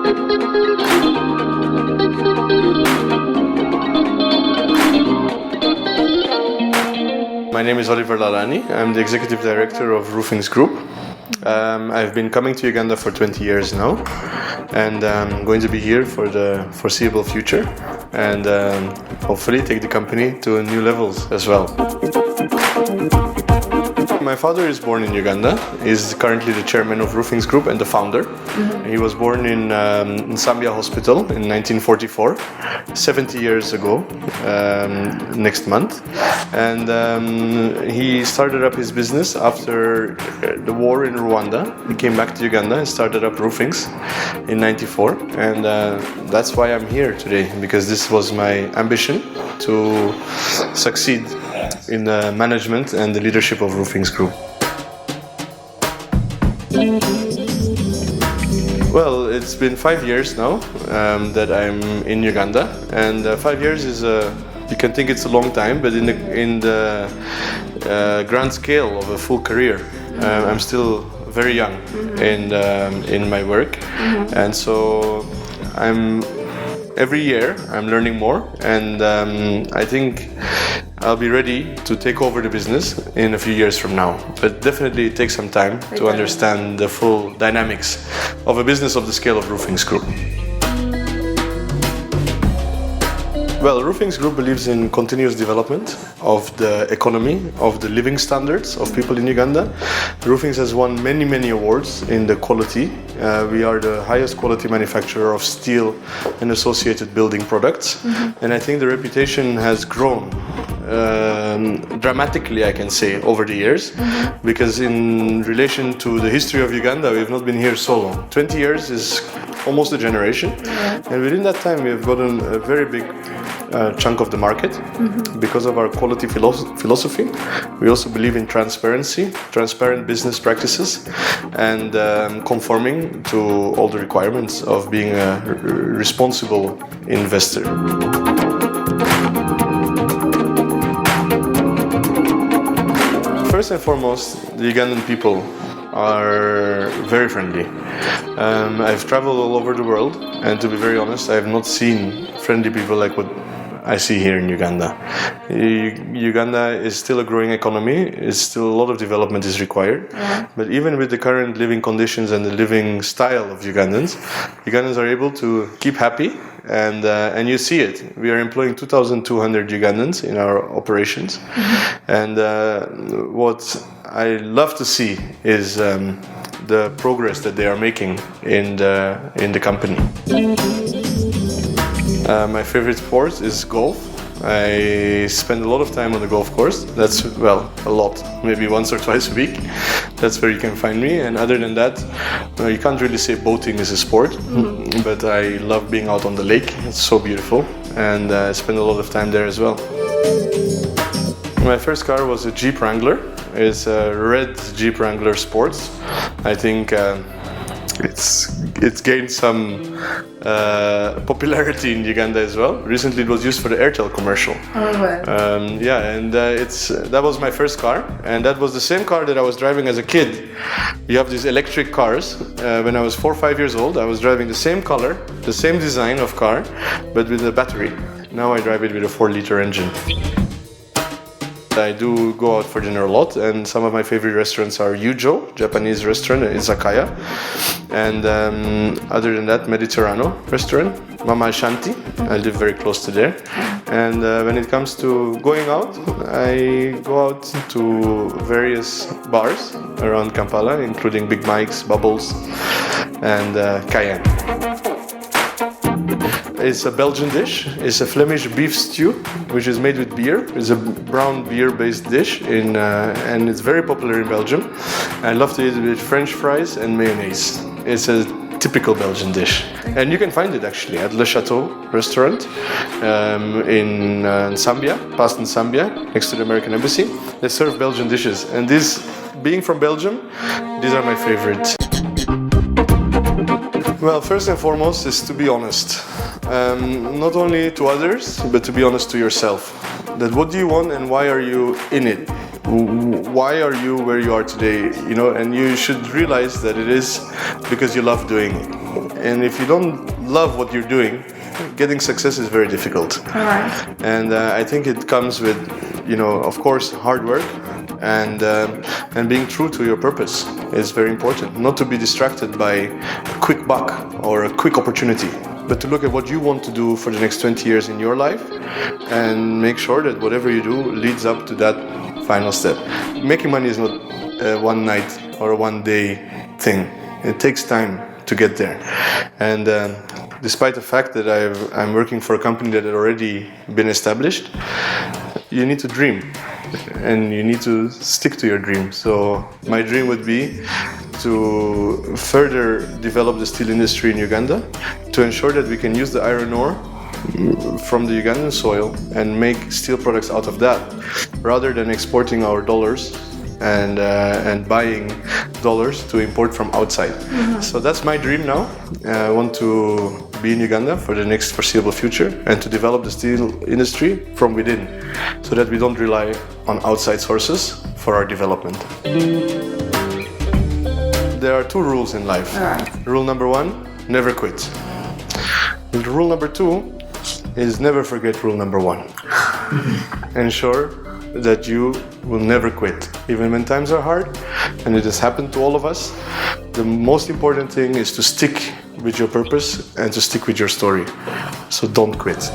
My name is Oliver Lalani. I'm the Executive Director of Roofings Group. I've been coming to Uganda for 20 years now, and I'm going to be here for the foreseeable future, and hopefully take the company to new levels as well. My father is born in Uganda. He's currently the chairman of Roofings Group and the founder. He was born in Zambia Hospital in 1944, 70 years ago, next month. And he started up his business after the war in Rwanda. He came back to Uganda and started up Roofings in 94. And that's why I'm here today, because this was my ambition to succeed in the management and the leadership of Roofings Group. Well, it's been 5 years now that I'm in Uganda, and 5 years is you can think it's a long time, but in the grand scale of a full career, I'm still very young in my work, and so every year I'm learning more, and I think I'll be ready to take over the business in a few years from now. But definitely it takes some time to understand the full dynamics of a business of the scale of Roofings Group. Well, Roofings Group believes in continuous development of the economy, of the living standards of people in Uganda. Roofings has won many awards in the quality. We are the highest quality manufacturer of steel and associated building products. And I think the reputation has grown dramatically, I can say, over the years, because in relation to the history of Uganda, we've not been here so long. 20 years is almost a generation, and within that time we have gotten a very big chunk of the market because of our quality philosophy. We also believe in transparency, transparent business practices, and conforming to all the requirements of being a responsible investor. First and foremost, the Ugandan people are very friendly. I've traveled all over the world, and to be very honest, I have not seen friendly people like what I see here in Uganda. Uganda is still a growing economy. Still a lot of development is required. But even with the current living conditions and the living style of Ugandans are able to keep happy, and you see it. We are employing 2,200 Ugandans in our operations, and what I love to see is the progress that they are making in the company. My favorite sport is golf. I spend a lot of time on the golf course. That's, well, a lot, maybe once or twice a week. That's where you can find me. And other than that, you can't really say boating is a sport, but I love being out on the lake. It's so beautiful, and I spend a lot of time there as well. My first car was a Jeep Wrangler. It's a red Jeep Wrangler Sports. I think it's gained some popularity in Uganda as well. Recently, it was used for the Airtel commercial. That was my first car, and that was the same car that I was driving as a kid. You have these electric cars. When I was 4 or 5 years old, I was driving the same color, the same design of car, but with a battery. Now I drive it with a 4-liter engine. I do go out for dinner a lot, and some of my favorite restaurants are Yujo, Japanese restaurant, and Izakaya. And other than that, Mediterranean restaurant, Mama Ashanti. I live very close to there. And when it comes to going out, I go out to various bars around Kampala, including Big Mike's, Bubbles, and Cayenne. It's a Belgian dish. It's a Flemish beef stew, which is made with beer. It's a brown beer-based dish, and it's very popular in Belgium. I love to eat it with French fries and mayonnaise. It's a typical Belgian dish, and you can find it actually at Le Chateau restaurant in Zambia, past in Zambia, next to the American Embassy. They serve Belgian dishes, and this, being from Belgium, these are my favorites. Well, first and foremost is to be honest. Not only to others, but to be honest to yourself. That what do you want and why are you in it? why are you where you are today? You know, and you should realize that it is because you love doing it. And if you don't love what you're doing, getting success is very difficult. All right. And I think it comes with, you know, of course, hard work and being true to your purpose is very important. Not to be distracted by a quick buck or a quick opportunity, but to look at what you want to do for the next 20 years in your life and make sure that whatever you do leads up to that final step. Making money is not a one night or a one day thing. It takes time to get there. And despite the fact that I'm working for a company that had already been established, you need to dream and you need to stick to your dream. So my dream would be to further develop the steel industry in Uganda, to ensure that we can use the iron ore from the Ugandan soil and make steel products out of that, rather than exporting our dollars and buying dollars to import from outside. So that's my dream now. I want to be in Uganda for the next foreseeable future and to develop the steel industry from within, so that we don't rely on outside sources for our development. There are two rules in life. Rule number one, never quit. And rule number two is never forget rule number one. Ensure that you will never quit, even when times are hard, and it has happened to all of us. The most important thing is to stick with your purpose and to stick with your story. So don't quit.